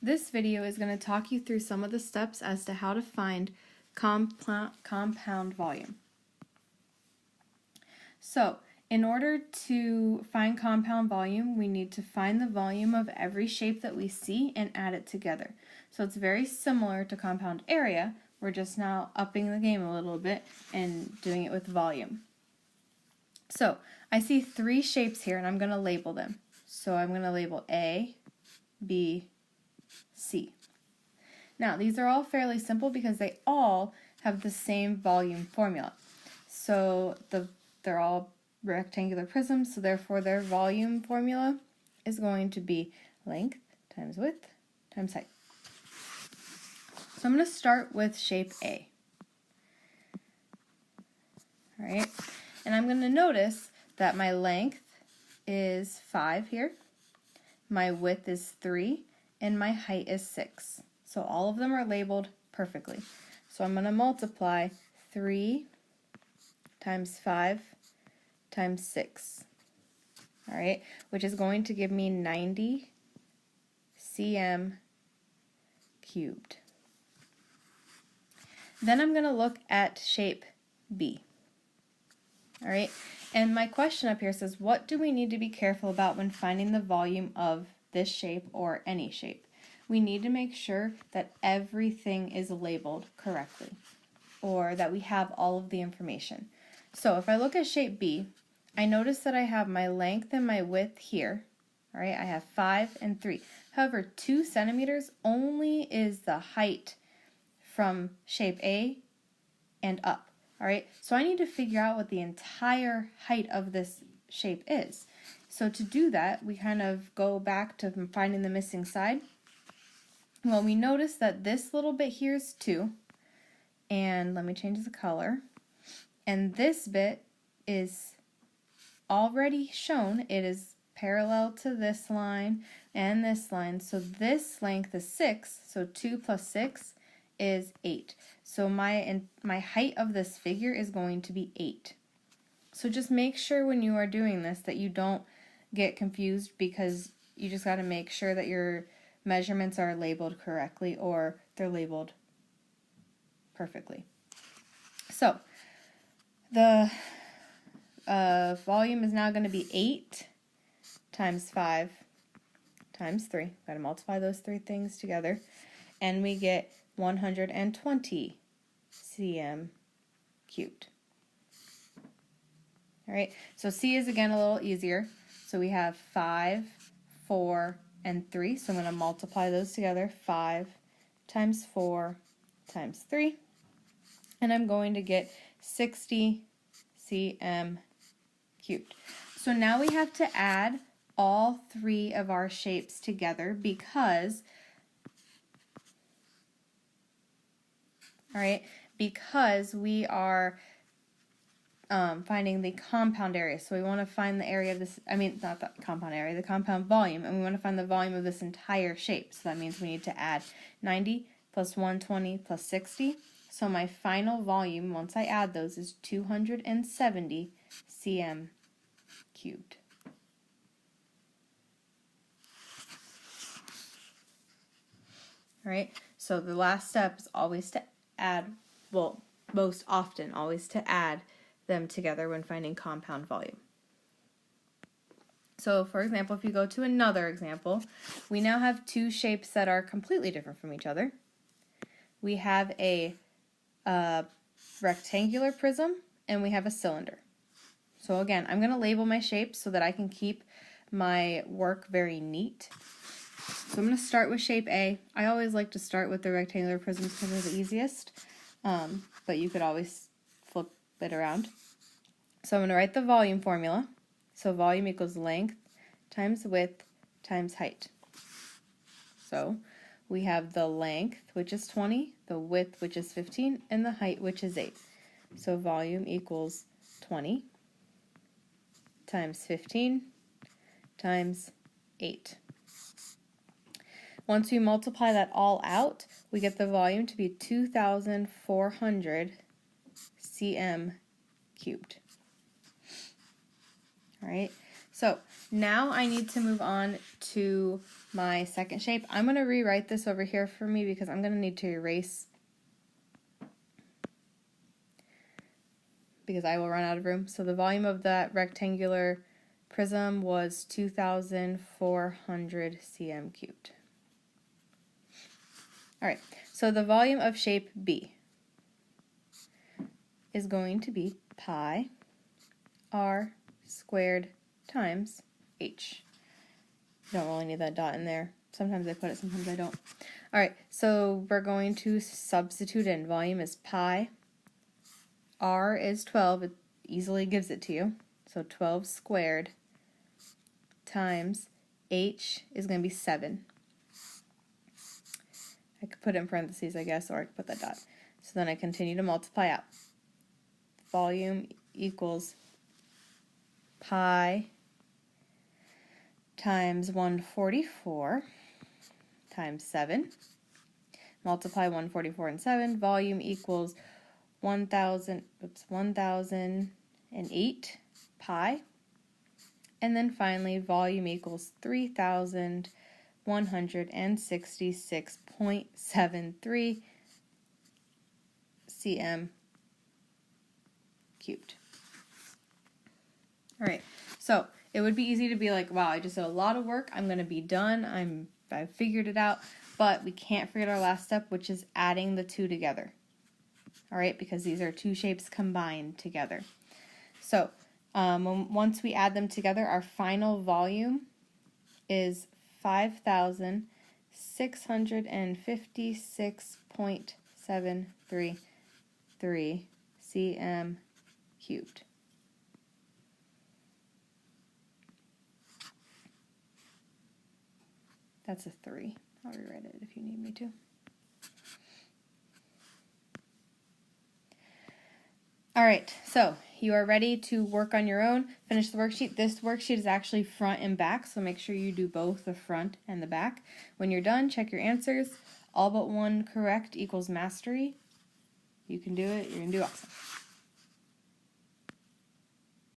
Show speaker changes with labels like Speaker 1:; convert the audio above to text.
Speaker 1: This video is going to talk you through some of the steps as to how to find compound volume. So, in order to find compound volume, we need to find the volume of every shape that we see and add it together. So it's very similar to compound area. We're just now upping the game a little bit and doing it with volume. So, I see three shapes here and I'm going to label them. So I'm going to label A, B, C. Now, these are all fairly simple because they all have the same volume formula. So they're all rectangular prisms, so therefore their volume formula is going to be length times width times height. So I'm going to start with shape A. All right, and I'm going to notice that my length is 5 here, my width is 3, and my height is 6. So all of them are labeled perfectly. So I'm going to multiply 3 times 5 times 6, all right, which is going to give me 90 cm cubed. Then I'm going to look at shape B, all right, and my question up here says, what do we need to be careful about when finding the volume of this shape or any shape? We need to make sure that everything is labeled correctly, or that we have all of the information. So if I look at shape B, I notice that I have my length and my width here. All right, I have 5 and 3. However, 2 centimeters only is the height from shape A and up. All right, so I need to figure out what the entire height of this shape is. So to do that, we kind of go back to finding the missing side. Well, we notice that this little bit here is 2, and let me change the color. And this bit is already shown. It is parallel to this line and this line. So this length is 6. So 2 plus 6 is 8. So my height of this figure is going to be 8. So just make sure when you are doing this that you don't get confused, because you just got to make sure that your measurements are labeled correctly or they're labeled perfectly. So the volume is now going to be 8 times 5 times 3. Got to multiply those three things together, and we get 120 cm cubed. All right, so C is again a little easier. So we have 5, 4, and 3. So I'm going to multiply those together. 5 times 4 times 3. And I'm going to get 60 cm cubed. So now we have to add all three of our shapes together because, we are finding the compound area. So we want to find the area of this, not the compound area, the compound volume, and we want to find the volume of this entire shape. So that means we need to add 90 plus 120 plus 60. So my final volume, once I add those, is 270 cm cubed. All right, so the last step is always to add, well, most often always to add them together when finding compound volume. So for example, if you go to another example, we now have two shapes that are completely different from each other. We have a rectangular prism and we have a cylinder. So again, I'm going to label my shapes so that I can keep my work very neat. So I'm going to start with shape A. I always like to start with the rectangular prisms because they're the easiest, but you could always flip it around. So I'm going to write the volume formula. So volume equals length times width times height. So we have the length, which is 20, the width, which is 15, and the height, which is 8. So volume equals 20 times 15 times 8. Once we multiply that all out, we get the volume to be 2,400 cm cubed. All right, so now I need to move on to my second shape. I'm going to rewrite this over here for me because I'm going to need to erase because I will run out of room. So the volume of that rectangular prism was 2,400 cm cubed. All right, so the volume of shape B is going to be pi r squared times h. You don't really need that dot in there. Sometimes I put it, sometimes I don't. All right, so we're going to substitute in. Volume is pi. R is 12. It easily gives it to you. So 12 squared times h is going to be 7. I could put it in parentheses, I guess, or I could put that dot. So then I continue to multiply out. Volume equals pi times 144 times 7. Multiply 144 and 7. Volume equals 1,008 pi. And then finally, volume equals 3,166.73 cm cubed. All right, so it would be easy to be like, wow, I just did a lot of work. I'm going to be done. I've figured it out. But we can't forget our last step, which is adding the two together. All right, because these are two shapes combined together. So once we add them together, our final volume is 5,656.733 cm cubed. That's a 3. I'll rewrite it if you need me to. All right, so you are ready to work on your own. Finish the worksheet. This worksheet is actually front and back, so make sure you do both the front and the back. When you're done, check your answers. All but one correct equals mastery. You can do it. You're going to do awesome.